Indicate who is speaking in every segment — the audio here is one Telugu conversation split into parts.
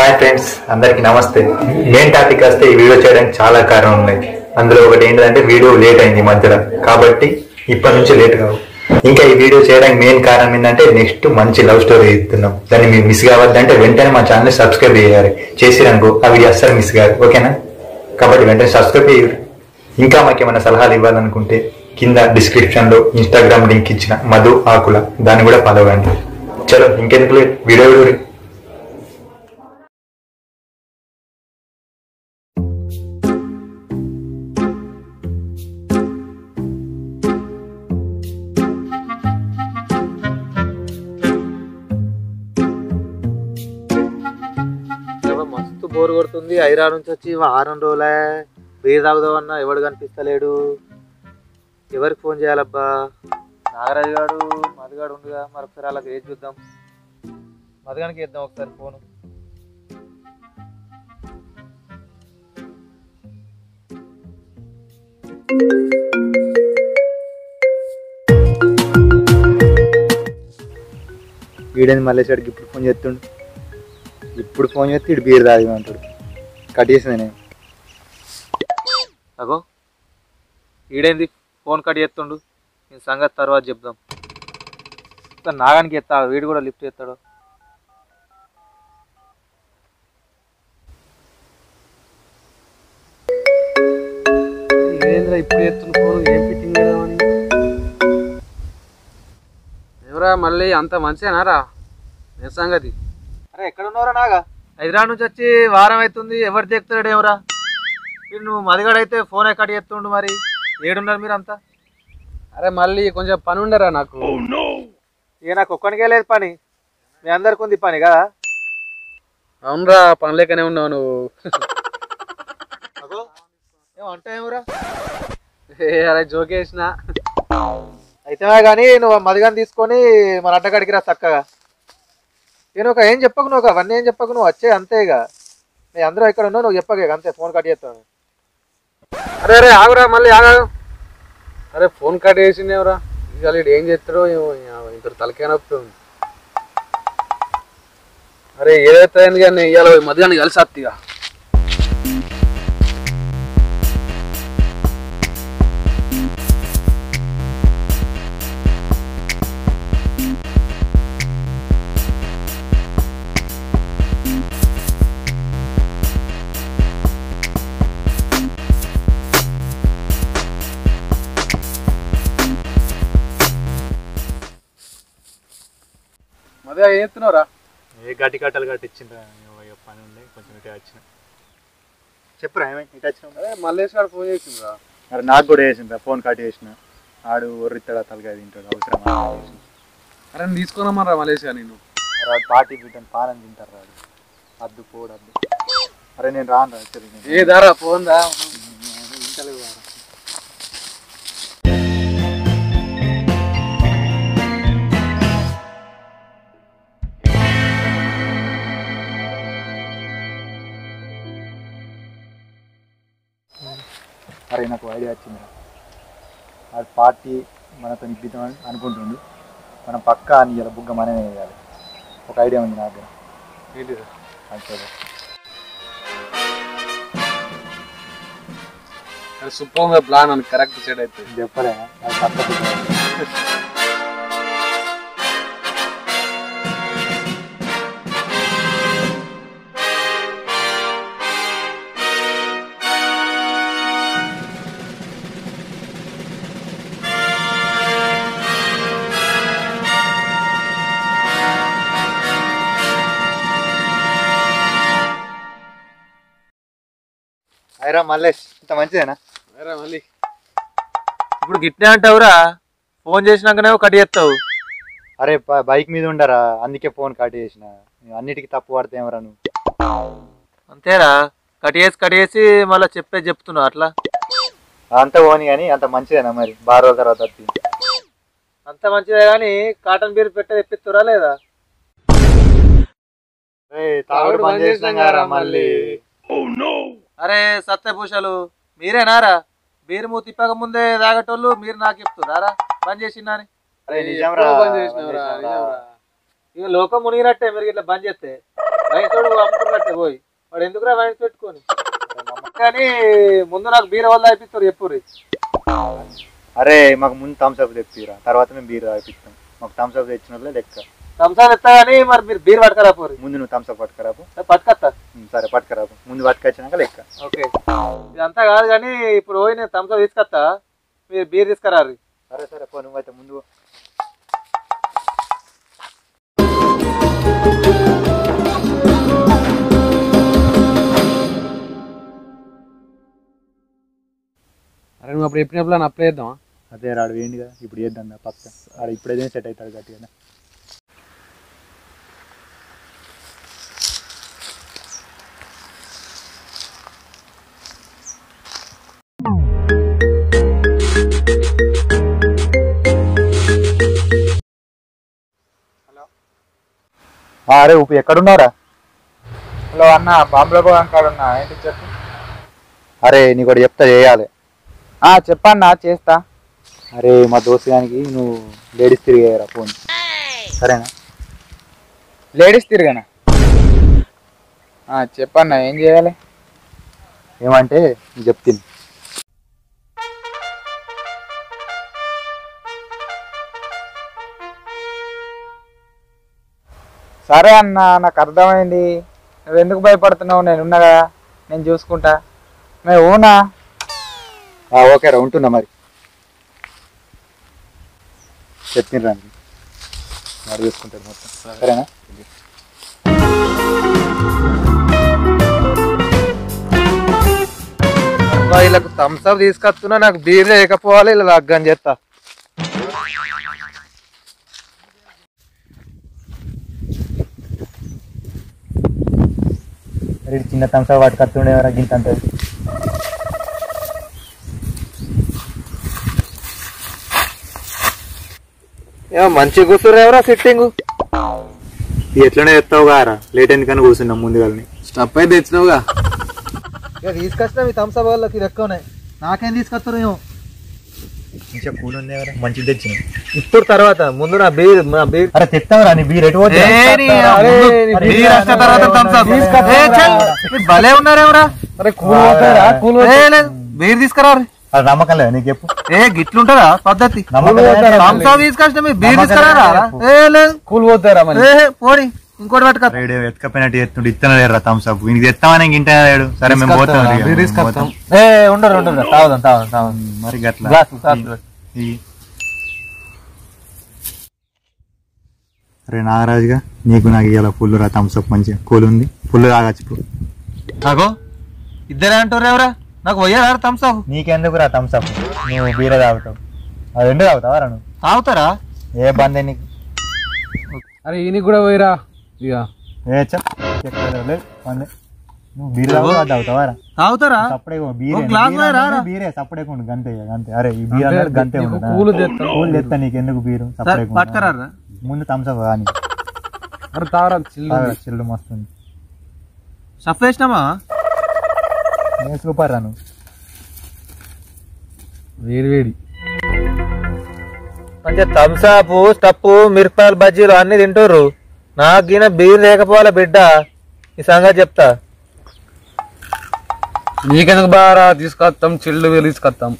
Speaker 1: హాయ్ ఫ్రెండ్స్, అందరికి నమస్తే. మెయిన్ టాపిక్ వస్తే ఈ వీడియో చేయడానికి చాలా కారణం ఉన్నాయి. అందులో ఒకటి ఏంటంటే వీడియో లేట్ అయింది మధ్యలో, కాబట్టి ఇప్పటి నుంచి లేట్ కావు. ఇంకా ఈ వీడియో చేయడానికి మెయిన్ కారణం ఏంటంటే నెక్స్ట్ మంచి లవ్ స్టోరీ ఇస్తున్నాం. దాన్ని మీరు మిస్ కావద్దంటే వెంటనే మా ఛానల్ సబ్స్క్రైబ్ చేయాలి. చేసిరనుకో ఆ వీడియో అస్సలు మిస్ కాదు, ఓకేనా? కాబట్టి వెంటనే సబ్స్క్రైబ్ చేయరు. ఇంకా మాకు ఏమైనా సలహాలు ఇవ్వాలనుకుంటే కింద డిస్క్రిప్షన్ లో ఇన్స్టాగ్రామ్ లింక్ ఇచ్చిన మధు ఆకుల, దాన్ని కూడా ఫాలో అవ్వండి. చలో ఇంకెందుకు లేట్, వీడియో
Speaker 2: మస్తు బోర్ కొడుతుంది. హైదరాబాద్ నుంచి వచ్చి వారం రోజులే బీర్ తాగుదామన్నా ఎవడు కనిపిస్తలేడు. ఎవరికి ఫోన్ చేయాలబ్బా? నాగరాజు గాడు మధుగాడు ఉందిగా, మరొకసారి అలాగ ఏది చూద్దాం. మధుగానికి ఇద్దాం ఒకసారి ఫోను.
Speaker 1: వీడని మల్లేశ్వరికి ఇప్పుడు ఫోన్ చేస్తుండు. ఇప్పుడు ఫోన్ చేస్తే ఇటు బీర్ తాగమంటాడు. కట్ చేసింది నేను.
Speaker 2: అగో ఈడేంది ఫోన్ కట్ చేస్తుండు. నేను సంగతి తర్వాత చెప్దాం. నాగానికి ఎత్తా, వీడు కూడా లిఫ్ట్ చేస్తాడు.
Speaker 3: ఇదేంద్రా ఇప్పుడు ఎత్తున్న ఫోన్, ఏం ఫిట్టింగ్ చేద్దామని. ఎవరా మళ్ళీ అంత మంచిగానారా ఏ సంగతి?
Speaker 2: అరే ఎక్కడ ఉన్నావురా నాగా? హైదరాబాద్ నుంచి వచ్చి వారం అవుతుంది, ఎవరు చెప్తాడు ఏమరా? మీరు నువ్వు మదిగాడైతే ఫోన్ కట్ చేస్తుండు. మరి ఏడున్నారు మీరు అంతా?
Speaker 3: అరే మళ్ళీ కొంచెం పని ఉండరా నాకు.
Speaker 2: ఇక నాకు ఒక్కనికే లేదు పని, మీ అందరికి ఉంది పని కదా.
Speaker 3: అవునరా, పని లేకనే ఉన్నావు నువ్వు.
Speaker 2: అగో ఏమంటా ఏమరా?
Speaker 3: అరే జోకేసిన
Speaker 2: అయితే కానీ నువ్వు మదిగాని తీసుకొని మన అడ్డకాడికి రా చక్కగా. నేను ఒక ఏం చెప్పకు, నువ్వు అవన్నీ ఏం చెప్పకు, నువ్వు వచ్చే అంతే. ఇక నేను అందరూ ఇక్కడ ఉన్నావు, నువ్వు చెప్పక అంతే. ఫోన్ కట్ చేస్తాను.
Speaker 3: అరే అరే ఆగురా, మళ్ళీ ఆగా. అరే ఫోన్ కట్ చేసింది ఎవరా? ఇవాళ ఏం చేస్తాడో ఇంత తలకే నొప్పి ఉంది. అరే ఏదైతే అయింది కానీ ఇవాళ మధ్యాహ్నం కలిసి వస్తిగా. మధ్య ఏం ఎత్తున్నావురా?
Speaker 1: ఏ గట్టి కట్టలు కట్టించిండ్రా, పని ఉండే కొంచెం ఇటే వచ్చిన. చెప్పురా ఏమైనా ఇటు వచ్చిన.
Speaker 3: అదే మల్లేశ్వర్ ఫోన్ చేసిండ్రా.
Speaker 1: మరి నాకు కూడా వేసిండ్రా, ఫోన్ కట్ చేసిన. ఆడు ఒర్రిస్తాడా తలకాయ తింటాడు, అవసరం.
Speaker 3: అరే నేను తీసుకున్నామరా మలేషియా. నేను
Speaker 1: పార్టీ బిడ్డను పానం తింటారు రాడు. అద్దు పోడు అద్దు. అరే నేను రాను రా.
Speaker 3: ఏ దారా ఫోన్ దా
Speaker 1: ఇంటలేదు. అరే నాకు ఐడియా వచ్చింది. ఆ పార్టీ మనతో ఇప్పిద్దామని అనుకుంటుంది. మనం పక్కా అని ఇలా బుగ్గ మనమే వేయాలి. ఒక ఐడియా ఉంది నా దగ్గర.
Speaker 3: ఏంటిదా?
Speaker 1: అంతే
Speaker 3: సూపర్ ప్లాన్ అని కరెక్ట్ సెట్ అవుతుంది.
Speaker 1: చెప్పలే అది తప్పదు. అయిరా మల్లేష్, ఇంత మంచిదేనా?
Speaker 3: మళ్ళీ
Speaker 2: ఇప్పుడు గిట్నే అంటావురా? ఫోన్ చేసినాకనే కట్ చేస్తావు.
Speaker 1: అరే బైక్ మీద ఉండరా, అందుకే ఫోన్ కట్ చేసిన. అన్నిటికీ తప్పు పడతాయేమరా నువ్వు?
Speaker 2: అంతేరా, కట్ చేసి మళ్ళీ చెప్తున్నావు అట్లా.
Speaker 1: అంత పోని కానీ అంత మంచిదేనా మరి? బాగా రోజుల తర్వాత వచ్చి
Speaker 2: అంత మంచిదే కానీ కాటన్ బీర్ పెట్టే తెప్పిస్తురా లేదా?
Speaker 1: తాగుడు బంద్ చేసినాం కదా మళ్ళీ.
Speaker 2: అరే సత్యభూషాలు మీరేనారా? బీరు మూతి తిప్పక ముందే తాగటోళ్ళు మీరు నాకు చెప్తున్నారా బంద్ చేసినా అని? ఇక లోకం మునిగినట్టే మీరు ఇట్లా బంద్ చేస్తే. రైతుడు అమ్ముకున్నట్టే. అయితే పోయి వాడు ఎందుకురా వైన్స్ పెట్టుకొని కానీ ముందు నాకు బీర్ వాళ్ళు అయిపిస్తారు చెప్పుర్రి.
Speaker 1: అరే మాకు ముందు థమ్స్అప్ తెప్పిరా, తర్వాత మేము బీర్ తాగిపిస్తాం. మాకు థమ్స్అప్ తెచ్చిన వాళ్ళే లెక్క.
Speaker 2: థమ్స్అప్ ఎత్తా కానీ మరి మీరు బీర్ పట్టుకరా పోరి.
Speaker 1: ముందు నువ్వు థమ్స్అప్ పట్టుకరాపు.
Speaker 2: పట్టుకొస్తా.
Speaker 1: సరే పట్టుకరాపు, ముందు పట్టుకొచ్చినాక లెక్క.
Speaker 2: ఓకే ఇదంతా కాదు కానీ ఇప్పుడు పోయి నేను థమ్స్అప్ తీసుకొస్తా, మీరు బీర్ తీసుకురారు.
Speaker 1: సరే సరే పో, నువ్వైతే ముందు.
Speaker 3: అరే నువ్వు అప్పుడు చెప్పినప్పుడు అప్లై చేద్దామా?
Speaker 1: అదే రాడు వేయండి కదా, ఇప్పుడు చేద్దాం పక్క. ఆడ ఇప్పుడైతే సెట్ అవుతాడు గట్టిగా. అరే ఉప్పు ఎక్కడున్నారా?
Speaker 2: హలో అన్న, బాంబులో కాడున్నా, ఏంటి చెప్పు.
Speaker 1: అరే నీకు ఒకటి చెప్తా, చేయాలి.
Speaker 2: చెప్పన్నా చేస్తా.
Speaker 1: అరే మా దోస్తు గానికి నువ్వు లేడీస్ తిరిగేయరా ఫోన్, సరేనా?
Speaker 2: లేడీస్ తిరిగానా? చెప్పన్నా ఏం చేయాలి?
Speaker 1: ఏమంటే నీకు చెప్తుంది.
Speaker 2: సరే అన్న, నాకు అర్థమైంది. నువ్వు ఎందుకు భయపడుతున్నావు? నేను ఉన్నా కదా, నేను చూసుకుంటా. మేము ఊనా?
Speaker 1: ఓకేరా, ఉంటున్నా మరి. చెప్పిండ్రా వాడు చూసుకుంటాడు మొత్తం, సరేనా?
Speaker 2: వీళ్ళకు థమ్స్అప్ తీసుకొస్తున్నా, నాకు బీర్ లేకపోవాలి, ఇలా లగ్గని చేస్తా.
Speaker 1: చిన్న థమ్స్అప్ వాటి కత్తుండేవరా గింత అంత.
Speaker 2: మంచిగా కూర్చున్నారు ఎవరా సిట్టింగ్?
Speaker 1: ఎట్లనే చెప్తావు కారా, లేట్ ఎందుకని కూర్చున్నాం ముందుగాలని.
Speaker 3: స్టప్ అయితే తెచ్చినావుగా.
Speaker 2: ఇక తీసుకొచ్చినా మీ థమ్స్అప్ వాళ్ళకి ఎక్కువనే, నాకేం తీసుకొస్తారు ఏమో.
Speaker 1: మంచిగా కూల్ ఉంది ఎవరా, మంచిది తెచ్చిన.
Speaker 2: ఇప్పుడు తర్వాత ముందు నా బీర్
Speaker 1: అరే తెస్తావురా, నీ బీర్ ఎటు
Speaker 2: భలే ఉన్నారేమరా. బీర్ తీసుకురా.
Speaker 1: నమ్మకం లేదా నీకు? చెప్పు.
Speaker 2: గిట్లుంటదా పద్ధతి? థమ్స్అప్ తీసుకొచ్చిన మీరు బీర్ తీసుకురా.
Speaker 3: కూల్ పోతారా
Speaker 2: పోనీ ఇంకోటి పట్టుక.
Speaker 1: Radio ఎత్తుకపోయినట్టు ఎత్తుండే ఇత్తలేరా Thums Up. ఇంక తెస్తామని ఇంట లేడు. సరే మేము పోతాం.
Speaker 2: ఉండరు తాగుదాం
Speaker 1: మరి గట్లా. అరే నాగరాజుగా, నీకు నాకు ఇవాళ ఫుల్ రా థమ్స్అప్. మంచిగా కూల్ ఉంది, ఫుల్ తాగచ్చు ఇప్పుడు.
Speaker 2: నాగో ఇద్దరే అంటారు ఎవరా? నాకు పోయారా థమ్స్అప్?
Speaker 1: నీకెందుకు రా థమ్స్అప్, నువ్వు బీరే తాగుతావు. అది రెండు తాగుతావా రా? నువ్వు
Speaker 2: తాగుతారా?
Speaker 1: ఏ బందే నీకు?
Speaker 3: అరే ఈయనకి కూడా పోయిరా ఇక.
Speaker 1: నువ్వు బీర్ తాగుతావా రా?
Speaker 2: తాగుతారా?
Speaker 1: సప్పుడే బీరే సప్పుడే గంతే గంతే. అరే ఈ బీర్ అన్నది గంతే ఉండదు. కూల్ తెస్తా, నీకెందుకు బీరు?
Speaker 2: పట్టుకరా
Speaker 1: ముందు థమ్స్అప్ కానీ.
Speaker 3: అరే తాగరా,
Speaker 1: చిల్లు మస్తుంది.
Speaker 2: స్టఫ్ వేసినామా?
Speaker 1: సూపర్ రా నువ్వు.
Speaker 3: వేడి
Speaker 2: మంచిగా థమ్స్అప్, స్టప్, మిరపకాయలు, బజ్జీలు అన్ని తింటారు. నాకు గిన బీర్ లేకపోవాలా బిడ్డ, ఈ సంగతి చెప్తా.
Speaker 3: నీకెందుకు బాగా తీసుకొస్తాం, చిల్లు వేలు తీసుకొస్తాం.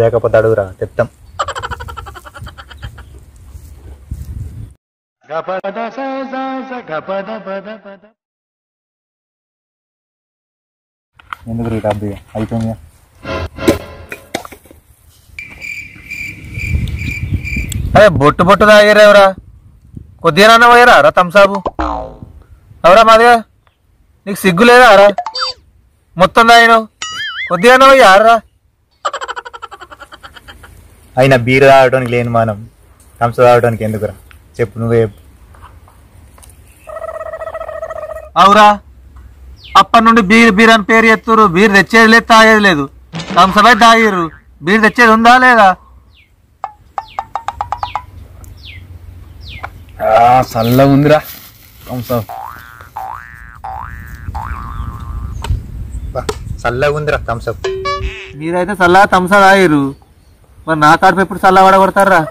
Speaker 1: లేకపోతే అడుగురా, చెప్తాం. ఎందుకు రేట్ అబ్బి అయిపోయింది.
Speaker 2: అదే బొట్టు తాగారేవరా? కొద్దిగా పోయారా రా థమ్స్అప్? ఎవరా మాదిగా, నీకు సిగ్గు లేదా రా? మొత్తం తాగినావు, కొద్దిగా పోయారా?
Speaker 1: అయినా బీర్ తాగడానికి లేని మనం థమ్స్అప్ తాగడానికి ఎందుకురా చెప్పు, నువ్వే చెప్పు.
Speaker 2: అవురా, అప్పటి నుండి బీర్ అని పేరు ఎత్తురు. బీర్ తెచ్చేది లేదు, తాగేది లేదు. థమ్స్అప్ అయితే తాగిర్రు, బీర్ తెచ్చేది ఉందా లేదా?
Speaker 3: చల్లగా ఉందిరా థమ్స్అప్.
Speaker 1: చల్లగా ఉందిరా థమ్స్అప్.
Speaker 2: మీరైతే చల్లగా థమ్స్అప్ తాగిర్రు, మరి నా కాడుపు ఎప్పుడు చల్లగా పడగొడతారా?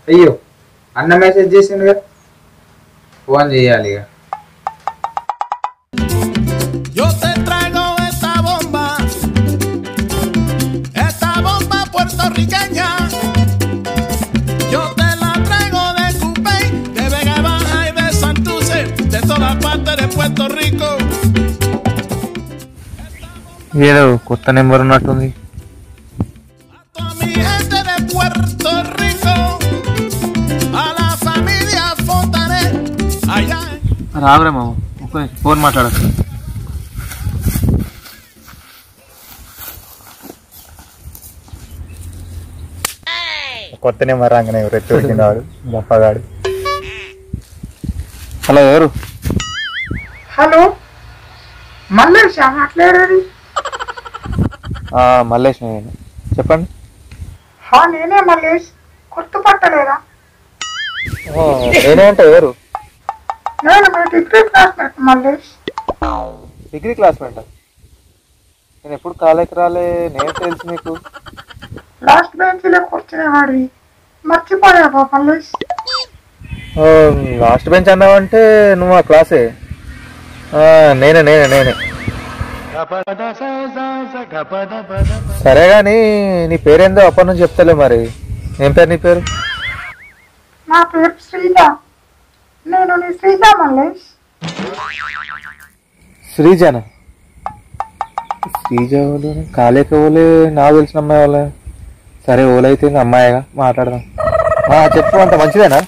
Speaker 2: అయ్యో అన్న మెసేజ్ చేసిండు కదా, ఫోన్ చేయాలి ఇక.
Speaker 4: Yo te traigo esta bomba puertorriqueña. Yo te la traigo de Cupey, de Vega Baja y de Santurce, de todas partes de Puerto Rico.
Speaker 2: ఏదో కొత్త నెంబర్ ఉన్నట్టుంది.
Speaker 4: A toda mi gente de Puerto Rico, a la familia Fontanet, allá en...
Speaker 2: రావురే మామ, ఫోన్ మాట్లాడచ్చు.
Speaker 1: కొత్త నెంబర్ రాగానే రెట్టు వచ్చినవాడు గొప్పగాడు.
Speaker 2: హలో, ఎవరు?
Speaker 5: హలో మల్లేష్ మాట్లాడేది?
Speaker 2: మల్లేష్ నేను, చెప్పండి.
Speaker 5: నేనే మల్లేష్, గుర్తుపట్టలేదా?
Speaker 2: నేనే అంటే ఎవరు?
Speaker 5: నేను మీ degree classmate Mallesh.
Speaker 2: Degree classmate? నేను ఎప్పుడు కాలేకి రాలే, నేను తెలుసు మీకు.
Speaker 5: లాస్ట్ బెంచ్లో కూర్చునేవాడివి, మర్చిపోయావా మల్లేష్?
Speaker 2: లాస్ట్ బెంచ్ అన్నావంటే నువ్వు ఆ క్లాసే. నేనే నేనే నేనే సరే కానీ నీ పేరేందో అప్పటి నుంచి చెప్తలే, మరి ఏం పేరు నీ పేరు?
Speaker 5: నా పేరు శ్రీజ. నేను నీ శ్రీజ మల్లేష్.
Speaker 2: శ్రీజనా? శ్రీజ వాళ్ళు కాలేక ఓలే, నాకు తెలిసిన అమ్మాయి వాళ్ళే. సరే ఓలైతే ఇంకా అమ్మాయిగా మాట్లాడదాం. చెప్పు, అంత మంచిదేనా?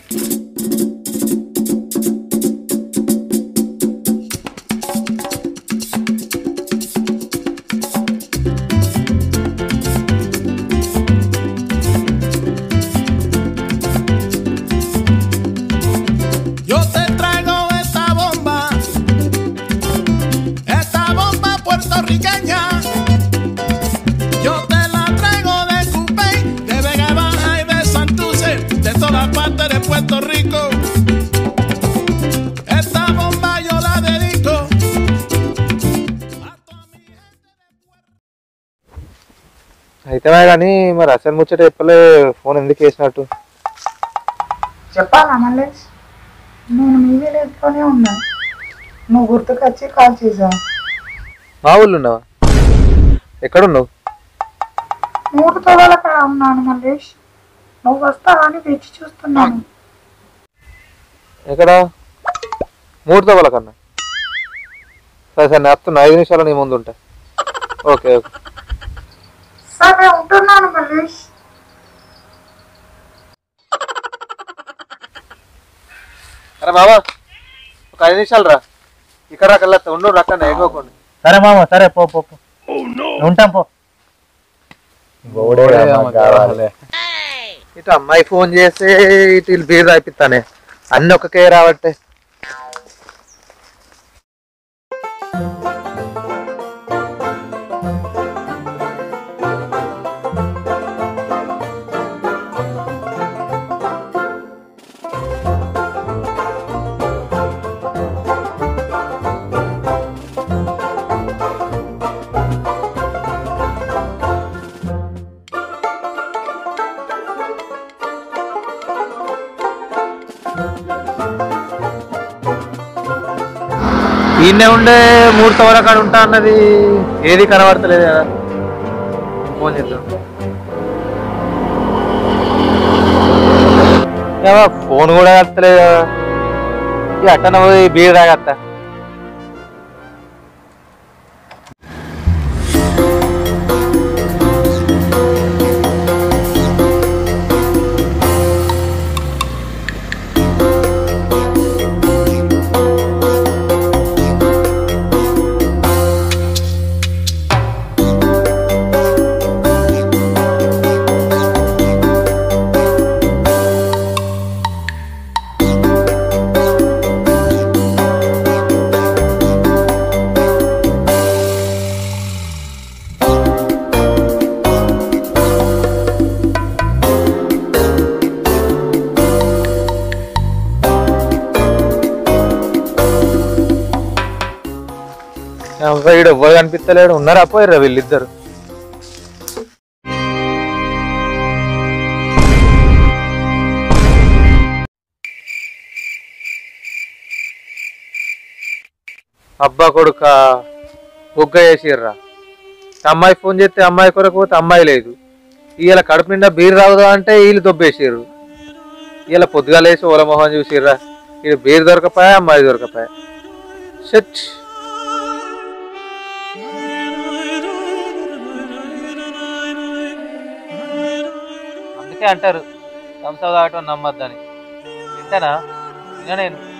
Speaker 4: Yo te traigo esta bomba puertorriqueña. Yo te la traigo de Cupey, de Vega Baja y de Santurce, de todas partes de Puerto Rico. Esta bomba yo la dedico a toda mi gente de Puerto.
Speaker 2: అయితే కానీ మరి అసలు ముచ్చట చెప్పలే, ఫోన్ ఎందుకు వేసినట్టు?
Speaker 5: చెప్పాలా మల్లేష్? నేను మీ విలేజ్లోనే ఉన్నాను, నువ్వు గుర్తుకొచ్చి కాల్ చేసావు.
Speaker 2: మా ఊళ్ళో ఉన్నావా? ఎక్కడున్నావు?
Speaker 5: 3 తోవల కాడ ఉన్నాను మల్లేష్, నువ్వు వస్తావా అని తెచ్చి చూస్తున్నాను.
Speaker 2: ఎక్కడ? 3 తవ్వల కన్నా? సరే సరే, నేను వస్తున్నా, 5 నిమిషాలు నీ ముందు ఉంటా. Okay okay.
Speaker 5: సరే ఉంటున్నాను మల్లేష్.
Speaker 2: అరే బాబా, ఒక 5 నిమిషాలు రా, ఇక్కడ కల్లా ఉండు, రక్కన ఎగోకండి.
Speaker 1: సరే మామ, సరే పో పో పో. ఉంటాం పో.
Speaker 2: ఇటు అమ్మాయి ఫోన్ చేస్తే ఇటు వీళ్ళు బీర్ రాయిపిస్తానే, అన్ని ఒక్కకే రావట్టే. ఈయనే ఉండే 3 తవల కాడ ఉంటా అన్నది, ఏది కనబడతలేదు కదా. ఫోన్ చేద్దాం. ఫోన్ కూడా కట్టలేదు కదా. ఈ అట్టన పోయి బీర్ తాగత్తా. వీడు ఎవ్వరు కనిపిస్తలేడు. ఉన్నారా పోయారా వీళ్ళిద్దరు? అబ్బా కొడుక బొగ్గ వేసిర్రా. అమ్మాయి ఫోన్ చేస్తే అమ్మాయి కొరకు పోతే అమ్మాయి లేదు. ఇవాళ కడుపు నిండా బీరు తాగుదా అంటే వీళ్ళు దొబ్బేసిర్రు. ఇలా పొద్దుగా లేచి ఓల మొహం చూసిర్రా. ఇది బీరు దొరకపోయా అమ్మాయి దొరకపోయా. షట్. అందుకే అంటారు థమ్స్ అప్ తాగటం నమ్మద్దని. వింటానా? వినా నేను.